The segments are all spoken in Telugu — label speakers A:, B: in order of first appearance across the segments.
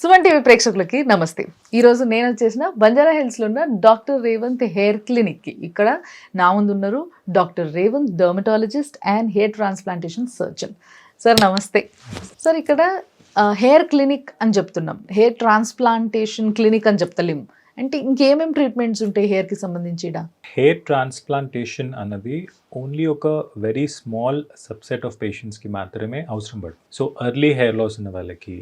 A: సుమన్ టీవీ ప్రేక్షకులకి నమస్తే. ఈరోజు నేను వచ్చేసిన బంజారా హిల్స్లో ఉన్న డాక్టర్ రేవంత్ హెయిర్ క్లినిక్కి. ఇక్కడ నా ముందు ఉన్నారు doctor Revanth, dermatologist and hair transplantation surgeon. Sir నమస్తే. సార్ ఇక్కడ హెయిర్ క్లినిక్ అని చెప్తున్నాం, హెయిర్ ట్రాన్స్ప్లాంటేషన్ క్లినిక్ అని చెప్తలేము. అంటే ఇంకేమేమి ట్రీట్మెంట్స్ ఉంటాయి హెయిర్కి సంబంధించి?
B: హెయిర్ ట్రాన్స్ప్లాంటేషన్ అన్నది ఓన్లీ ఒక వెరీ స్మాల్ సబ్సెట్ ఆఫ్ పేషెంట్స్కి మాత్రమే అవసరం పడుతుంది. సో ఎర్లీ హెయిర్ లాస్ ఉన్న వాళ్ళకి,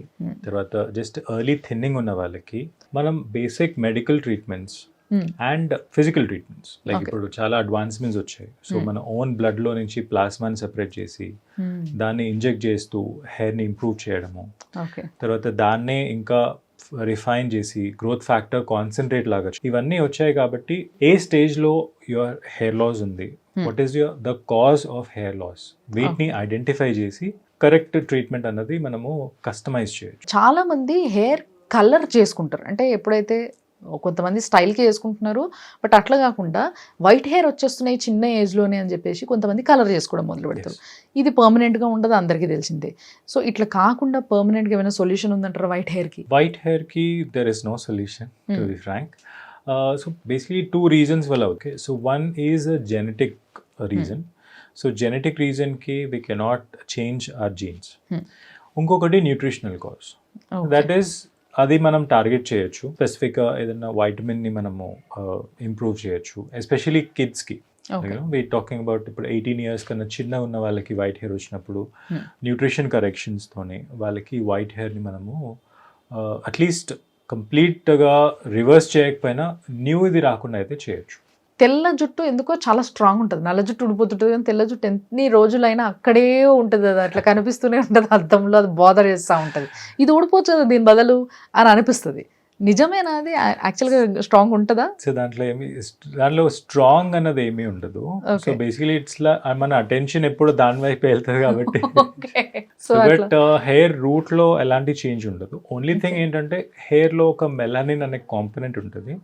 B: తర్వాత జస్ట్ ఎర్లీ థిన్నింగ్ ఉన్న వాళ్ళకి మనం basic medical treatments and physical treatments, like ఇప్పుడు చాలా అడ్వాన్స్మెంట్స్ వచ్చాయి. సో మన ఓన్ బ్లడ్లో నుంచి ప్లాస్మాని సెపరేట్ చేసి దాన్ని ఇంజెక్ట్ చేస్తూ హెయిర్ని ఇంప్రూవ్ చేయడము, తర్వాత దాన్నే ఇంకా రిఫైన్ చేసి గ్రోత్ ఫ్యాక్టర్ కాన్సన్ట్రేట్ లాగా, ఇవన్నీ వచ్చాయి. కాబట్టి ఏ స్టేజ్లో యువర్ హెయిర్ లాస్ ఉంది, what is the cause of hair loss, వీటిని ఐడెంటిఫై చేసి కరెక్ట్ ట్రీట్మెంట్ అన్నది మనము కస్టమైజ్ చేయొచ్చు.
A: చాలా మంది హెయిర్ కలర్ చేసుకుంటారు, అంటే ఎప్పుడైతే కొంతమంది స్టైల్కి చేసుకుంటున్నారు, బట్ అట్లా కాకుండా వైట్ హెయిర్ వచ్చేస్తున్నాయి చిన్న ఏజ్లోనే అని చెప్పేసి కొంతమంది కలర్ చేసుకోవడం మొదలు పెడతారు. ఇది పర్మనెంట్గా ఉండదు, అందరికీ తెలిసిందే. సో ఇట్లా కాకుండా పర్మనెంట్గా ఏమైనా సొల్యూషన్ ఉందంటారా వైట్ హెయిర్కి?
B: వైట్ హెయిర్కి there is no solution, to be frank. So basically two reasons వల్ల. Okay, so one is a genetic reason. So genetic రీజన్కి we cannot change our genes. ఇంకొకటి న్యూట్రిషనల్ కాజ్, దట్ ఈస్ అది మనం టార్గెట్ చేయొచ్చు. స్పెసిఫిక్గా ఏదైనా వైటమిన్ని మనము ఇంప్రూవ్ చేయొచ్చు, ఎస్పెషలీ కిడ్స్కి. వీ టాకింగ్ అబౌట్ ఇప్పుడు 18 years కన్నా చిన్న ఉన్న వాళ్ళకి వైట్ హెయిర్ వచ్చినప్పుడు న్యూట్రిషన్ కరెక్షన్స్తోనే వాళ్ళకి వైట్ హెయిర్ని మనము అట్లీస్ట్ కంప్లీట్గా రివర్స్ చేయకపోయినా న్యూ ఇది రాకుండా అయితే చేయొచ్చు.
A: తెల్ల జుట్టు ఎందుకో చాలా స్ట్రాంగ్ ఉంటుంది, నల్ల జుట్టు ఉడిపోతుంటుంది, కానీ తెల్ల జుట్టు ఎన్ని రోజులైనా అక్కడే ఉంటుంది, అది అట్లా కనిపిస్తూనే ఉంటుంది అద్దంలో, అది బాదర్ చేస్తూ ఉంటుంది. ఇది ఊడిపోతుంది దీని బదులు అని అనిపిస్తుంది. నిజమేనా? అది యాక్చువల్గా స్ట్రాంగ్ ఉంటుందా?
B: సో దాంట్లో స్ట్రాంగ్ అన్నది ఏమీ ఉండదు. సో బేసికలీ ఇట్స్ మన అటెన్షన్ ఎప్పుడు దాని వైపు వెళ్తుంది కాబట్టి. బట్ హెయిర్ రూట్ లో ఎలాంటి చేంజ్ ఉండదు. ఓన్లీ థింగ్ ఏంటంటే హెయిర్ లో ఒక మెలానిన్ అనే కాంపోనెంట్ ఉంటుంది,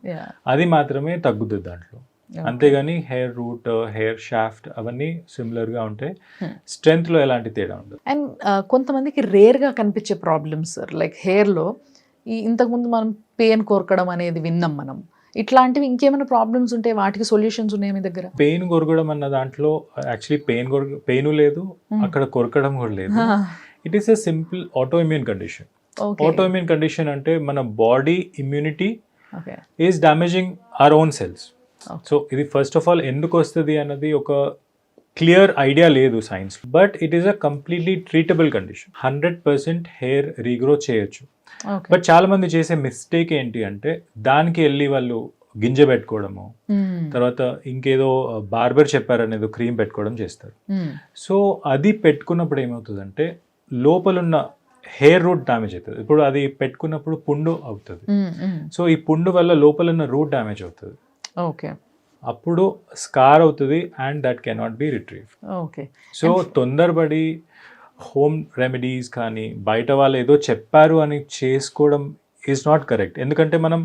B: అది మాత్రమే తగ్గుతుంది దాంట్లో. అంతేగాని హెయిర్ రూట్, హెయిర్ షాఫ్ట్ అవన్నీ సిమిలర్ గా ఉంటాయి, స్ట్రెంగ్త్ లో ఎలాంటి తేడా ఉండదు.
A: అండ్ కొంతమందికి రేర్ గా కనిపించే ప్రాబ్లమ్స్ లైక్ హెయిర్ లో ఇంతకుముందు మనం పెయిన్ కొరకడం అనేది విన్నాం మనం, ఇట్లాంటివి ఇంకేమైనా ప్రాబ్లమ్స్ ఉంటే వాటికి సొల్యూషన్స్ ఉన్నాయి మీ దగ్గర?
B: పెయిన్ కొరకడం అన్న దాంట్లో యాక్చువల్లీ పెయిన్ లేదు, అక్కడ కొరకడం కూడా లేదు. It is a simple auto immune condition. Auto immune condition అంటే మన body immunity is damaging our own cells. So ఇది ఫస్ట్ ఆఫ్ ఆల్ ఎందుకు వస్తుంది అన్నది ఒక క్లియర్ ఐడియా లేదు science, but it is a completely treatable condition. 100% hair regrow చేయొచ్చు. బట్ చాలా మంది చేసే మిస్టేక్ ఏంటి అంటే దానికి వెళ్ళి వాళ్ళు గింజ పెట్టుకోవడము, తర్వాత ఇంకేదో బార్బర్ చెప్పారనేదో క్రీమ్ పెట్టుకోవడం చేస్తారు. సో అది పెట్టుకున్నప్పుడు ఏమవుతుందంటే లోపలున్న హెయిర్ రూట్ డ్యామేజ్ అవుతుంది. ఇప్పుడు అది పెట్టుకున్నప్పుడు పుండు అవుతుంది. సో ఈ పుండు వల్ల లోపలున్న రూట్ డ్యామేజ్ అవుతుంది.
A: ఓకే,
B: అప్పుడు స్కార్ అవుతుంది and that cannot be retrieve.
A: Okay,
B: so తొందరపడి హోమ్ రెమెడీస్ కానీ బయట వాళ్ళు ఏదో చెప్పారు అని చేసుకోవడం ఈజ్ నాట్ కరెక్ట్. ఎందుకంటే మనం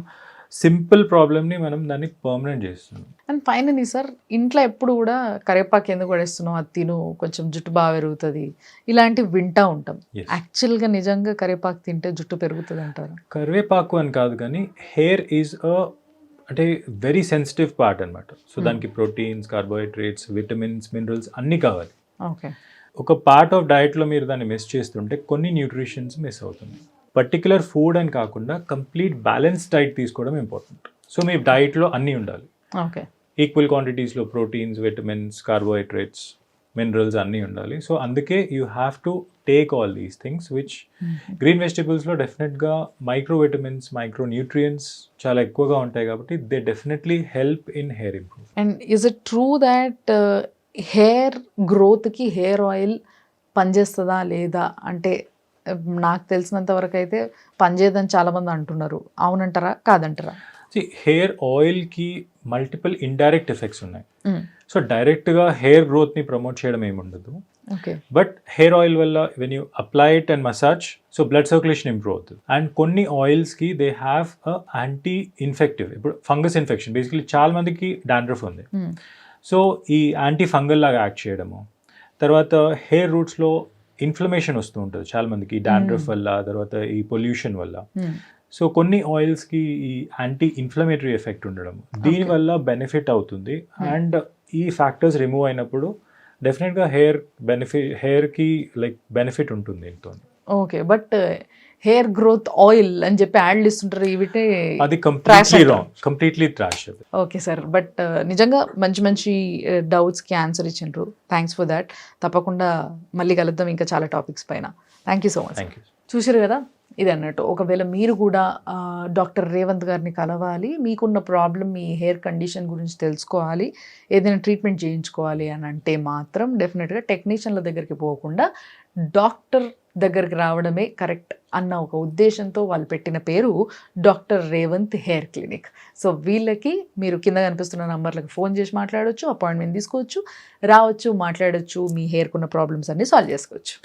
B: సింపుల్ ప్రాబ్లమ్ని మనం దాన్ని పర్మనెంట్ చేస్తున్నాం.
A: అండ్ ఫైనలీ సార్, ఇంట్లో ఎప్పుడు కూడా కరివేపాకు ఎందుకు పడేస్తున్నాం, అది తిను కొంచెం జుట్టు బాగా పెరుగుతుంది, ఇలాంటివి వింటూ ఉంటాం. యాక్చువల్గా నిజంగా కరివేపాకు తింటే జుట్టు పెరుగుతుంది అంటారు?
B: కరివేపాకు అని కాదు, కానీ హెయిర్ ఈజ్ అంటే వెరీ సెన్సిటివ్ పార్ట్ అనమాట. సో దానికి ప్రోటీన్స్, కార్బోహైడ్రేట్స్, విటమిన్స్, మినరల్స్ అన్నీ కావాలి.
A: ఓకే,
B: ఒక పార్ట్ ఆఫ్ డైట్లో మీరు దాన్ని మిస్ చేస్తుంటే కొన్ని న్యూట్రిషన్స్ మిస్ అవుతుంది. పర్టికులర్ ఫుడ్ అని కాకుండా కంప్లీట్ బ్యాలెన్స్ డైట్ తీసుకోవడం ఇంపార్టెంట్. సో మీ డైట్లో అన్నీ ఉండాలి,
A: ఓకే,
B: ఈక్వల్ క్వాంటిటీస్లో ప్రోటీన్స్, విటమిన్స్, కార్బోహైడ్రేట్స్, మినరల్స్ అన్నీ ఉండాలి. సో అందుకే you have to take all these things, which green వెజిటబుల్స్లో డెఫినెట్గా మైక్రో విటమిన్స్, మైక్రో న్యూట్రియంట్స్ చాలా ఎక్కువగా ఉంటాయి కాబట్టి they definitely help in hair improve.
A: And is it true that hair గ్రోత్కి హెయిర్ ఆయిల్ పనిచేస్తుందా లేదా? అంటే నాకు తెలిసినంత వరకు అయితే పనిచేయదని చాలామంది అంటున్నారు, అవునంటారా కాదంటారా?
B: హెయిర్ ఆయిల్కి మల్టిపుల్ ఇండైరెక్ట్ ఎఫెక్ట్స్ ఉన్నాయి. సో డైరెక్ట్గా హెయిర్ గ్రోత్ని ప్రమోట్ చేయడం ఏమి ఉండదు. బట్ హెయిర్ ఆయిల్ వల్ల when you apply it and massage, so blood circulation improve అవుతుంది. అండ్ కొన్ని ఆయిల్స్కి దే హ్యావ్ యాంటీ ఇన్ఫెక్టివ్, ఇప్పుడు ఫంగస్ ఇన్ఫెక్షన్, బేసికలీ చాలా మందికి డాండ్రఫ్ ఉంది, సో ఈ యాంటీ ఫంగల్ లాగా యాక్ట్ చేయడము, తర్వాత హెయిర్ రూట్స్లో ఇన్ఫ్లమేషన్ వస్తూ ఉంటుంది చాలా మందికి డాండ్రఫ్ వల్ల, తర్వాత ఈ పొల్యూషన్ వల్ల.
A: Hmm.
B: సో కొన్ని ఆయిల్స్కి ఈ యాంటీ ఇన్ఫ్లమేటరీ ఎఫెక్ట్ ఉండడం దీనివల్ల బెనిఫిట్ అవుతుంది. అండ్ ఈ ఫ్యాక్టర్స్ రిమూవ్ అయినప్పుడు డెఫినెట్గా హెయిర్కి లైక్ బెనిఫిట్ ఉంటుంది దీంతో.
A: Okay, but hair growth oil అని చెప్పి యాడ్లు ఇస్తుంటారు, వీటి
B: అది కంప్లీట్లీ రాంగ్, కంప్లీట్లీ ట్రాష్ అది.
A: ఓకే సార్, బట్ నిజంగా మంచి మంచి డౌట్స్కి ఆన్సర్ ఇచ్చిండ్రు. Thanks for that. తప్పకుండా మళ్ళీ కలుద్దాం ఇంకా చాలా టాపిక్స్ పైన. Thank you so much.
B: Thank you.
A: చూసారు కదా, ఇది అన్నట్టు ఒకవేళ మీరు కూడా డాక్టర్ రేవంత్ గారిని కలవాలి, మీకున్న ప్రాబ్లం మీ హెయిర్ కండిషన్ గురించి తెలుసుకోవాలి, ఏదైనా ట్రీట్మెంట్ చేయించుకోవాలి అని అంటే మాత్రం డెఫినెట్గా టెక్నీషియన్ల దగ్గరికి పోకుండా డాక్టర్ దగ్గరికి రావడమే కరెక్ట్ అన్న ఒక ఉద్దేశంతో వాళ్ళు పెట్టిన పేరు doctor Revanth hair clinic. So వీళ్ళకి మీరు కింద కనిపిస్తున్న నంబర్లకు ఫోన్ చేసి మాట్లాడవచ్చు, అపాయింట్మెంట్ తీసుకోవచ్చు, రావచ్చు, మాట్లాడవచ్చు, మీ హెయిర్కున్న ప్రాబ్లమ్స్ అన్నీ సాల్వ్ చేసుకోవచ్చు.